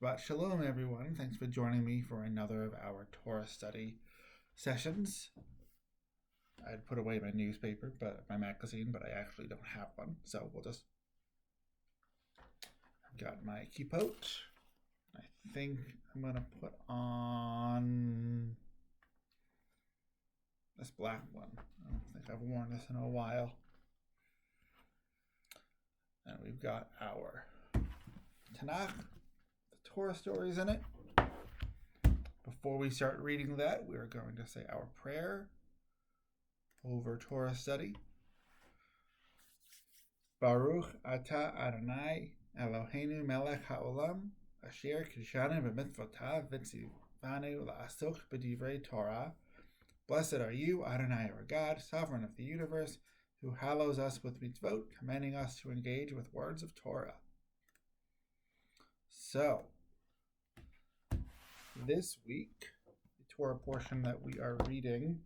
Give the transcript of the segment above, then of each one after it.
Shabbat Shalom, everyone. Thanks for joining me for another of our Torah Study sessions. I'd put away my newspaper, my magazine, but I actually don't have one. So I've got my kippot. I think I'm going to put on this black one. I don't think I've worn this in a while. And we've got our Tanakh, the Torah stories in it. Before we start reading that, we're going to say our prayer over Torah Study. Baruch atah Adonai Eloheinu melech haolam asher kidshanu b'mitzvotav v'tzivanu la'asok b'divrei Torah. Blessed are you, Adonai, our God, sovereign of the universe, who hallows us with mitzvot, commanding us to engage with words of Torah. So, this week, the Torah portion that we are reading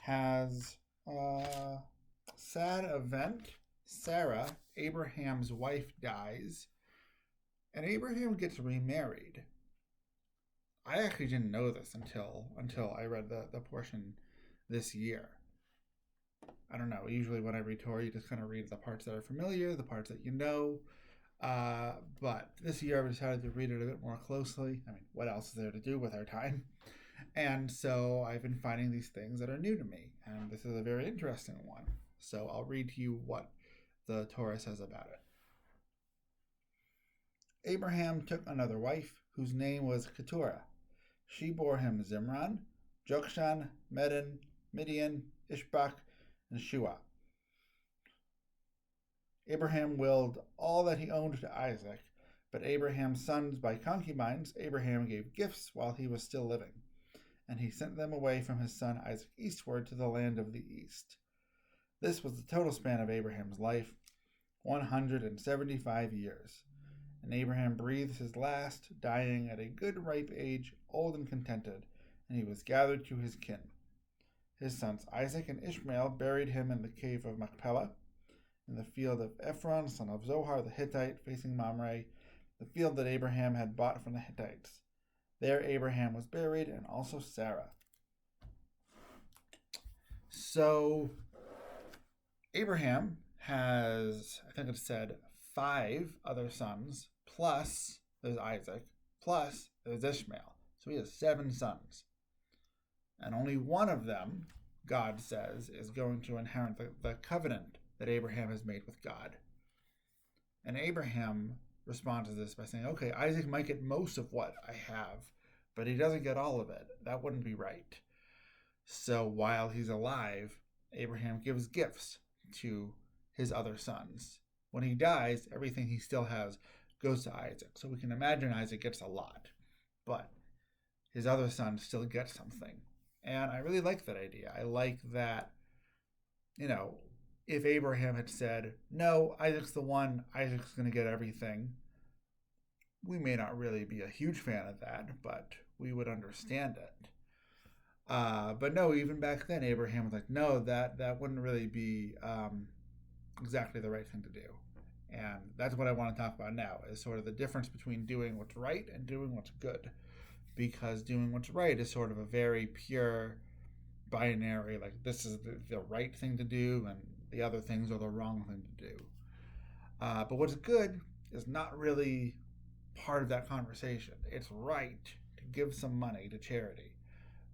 has a sad event. Sarah, Abraham's wife, dies, and Abraham gets remarried. I actually didn't know this until I read the portion this year. I don't know. Usually when I read Torah, you just kind of read the parts that are familiar, the parts that you know. But this year I decided to read it a bit more closely. I mean, what else is there to do with our time? And so I've been finding these things that are new to me. And this is a very interesting one. So I'll read to you what the Torah says about it. Abraham took another wife, whose name was Keturah. She bore him Zimran, Jokshan, Medan, Midian, Ishbak, and Shua. Abraham willed all that he owned to Isaac, but Abraham's sons by concubines Abraham gave gifts while he was still living, and he sent them away from his son Isaac eastward to the land of the east. This was the total span of Abraham's life, 175 years. And Abraham breathed his last, dying at a good ripe age, old and contented, and he was gathered to his kin. His sons Isaac and Ishmael buried him in the cave of Machpelah, in the field of Ephron, son of Zohar the Hittite, facing Mamre, the field that Abraham had bought from the Hittites. There Abraham was buried, and also Sarah. So, Abraham has, I think it said, 5 other sons, plus there's Isaac, plus there's Ishmael. So he has 7 sons. And only one of them, God says, is going to inherit the covenant that Abraham has made with God. And Abraham responds to this by saying, okay, Isaac might get most of what I have, but he doesn't get all of it. That wouldn't be right. So while he's alive, Abraham gives gifts to his other sons. When he dies, everything he still has goes to Isaac. So we can imagine Isaac gets a lot, but his other sons still get something. And I really like that idea. I like that, if Abraham had said, no, Isaac's the one, Isaac's going to get everything, we may not really be a huge fan of that, but we would understand it. But no, even back then, Abraham was like, no, that wouldn't really be exactly the right thing to do. And that's what I want to talk about now, is sort of the difference between doing what's right and doing what's good. Because doing what's right is sort of a very pure binary, like this is the right thing to do and the other things are the wrong thing to do. But what's good is not really part of that conversation. It's right to give some money to charity,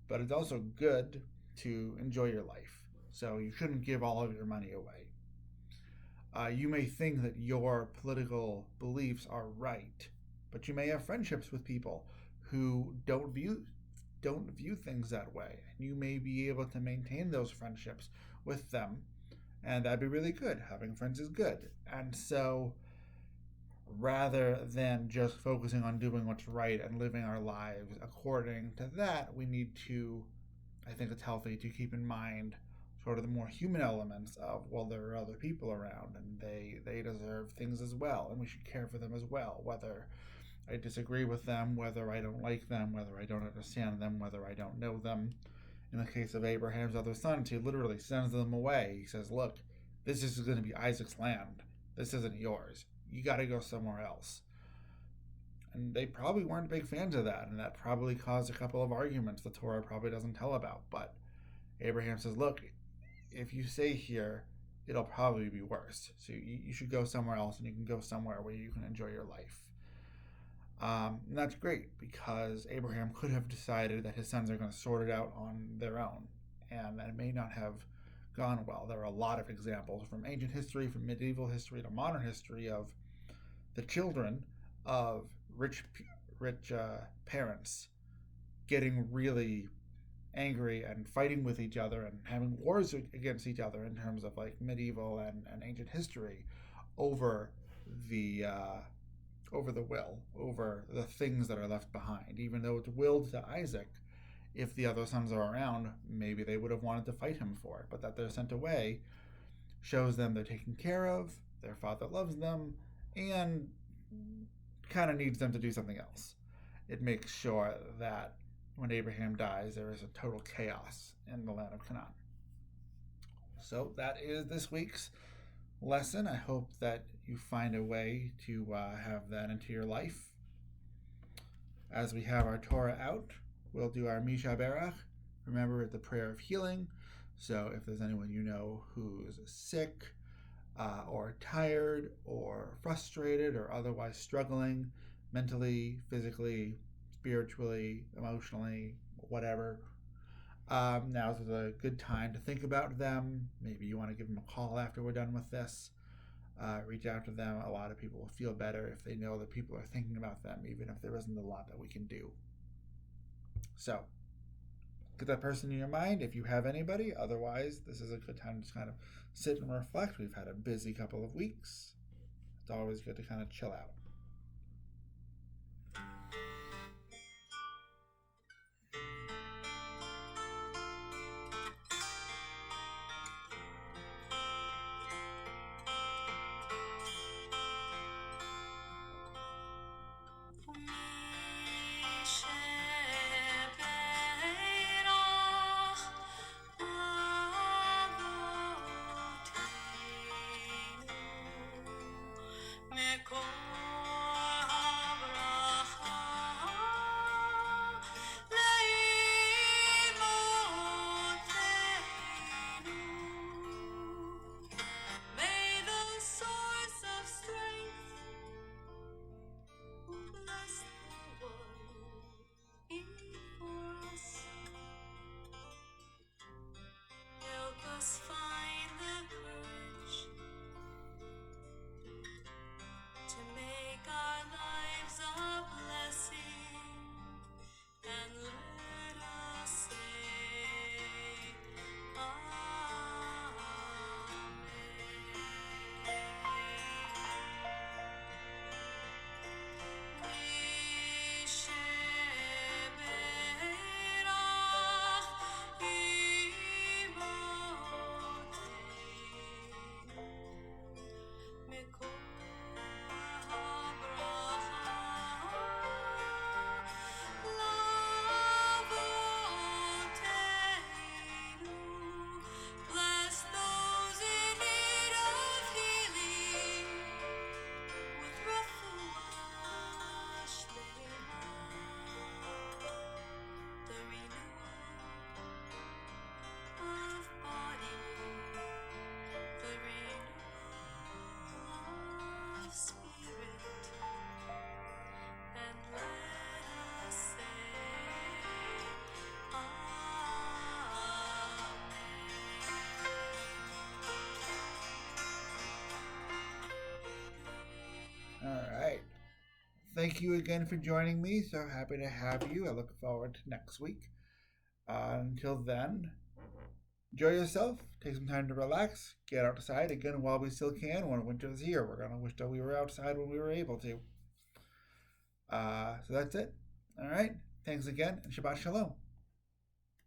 but it's also good to enjoy your life. So you shouldn't give all of your money away. You may think that your political beliefs are right, but you may have friendships with people who don't view things that way. And you may be able to maintain those friendships with them, and that'd be really good. Having friends is good. And so rather than just focusing on doing what's right and living our lives according to that, we need to, I think it's healthy to keep in mind sort of the more human elements of, well, there are other people around and they deserve things as well, and we should care for them as well, whether I disagree with them, whether I don't like them, whether I don't understand them, whether I don't know them. In the case of Abraham's other sons, he literally sends them away. He says, look, this is going to be Isaac's land. This isn't yours. You got to go somewhere else. And they probably weren't big fans of that, and that probably caused a couple of arguments the Torah probably doesn't tell about. But Abraham says, look, if you stay here, it'll probably be worse. So you should go somewhere else, and you can go somewhere where you can enjoy your life. And that's great, because Abraham could have decided that his sons are going to sort it out on their own, and that may not have gone well. There are a lot of examples from ancient history, from medieval history to modern history, of the children of rich parents getting really angry and fighting with each other and having wars against each other in terms of like medieval and ancient history over the will, over the things that are left behind. Even though it's willed to Isaac, if the other sons are around, maybe they would have wanted to fight him for it. But that they're sent away shows them they're taken care of, their father loves them, and kind of needs them to do something else. It makes sure that when Abraham dies, there is a total chaos in the land of Canaan. So that is this week's lesson. I hope that you find a way to have that into your life. As we have our Torah out, we'll do our Misha Berach. Remember, the prayer of healing. So if there's anyone you know who's sick or tired or frustrated or otherwise struggling mentally, physically, spiritually, emotionally, whatever, now's a good time to think about them. Maybe you want to give them a call after we're done with this. Reach out to them. A lot of people will feel better if they know that people are thinking about them, even if there isn't a lot that we can do. So, get that person in your mind if you have anybody. Otherwise, this is a good time to just kind of sit and reflect. We've had a busy couple of weeks. It's always good to kind of chill out. All right. Thank you again for joining me. So happy to have you. I look forward to next week. Until then, enjoy yourself. Take some time to relax. Get outside again while we still can. When winter is here, we're going to wish that we were outside when we were able to. So that's it. All right. Thanks again, and Shabbat Shalom.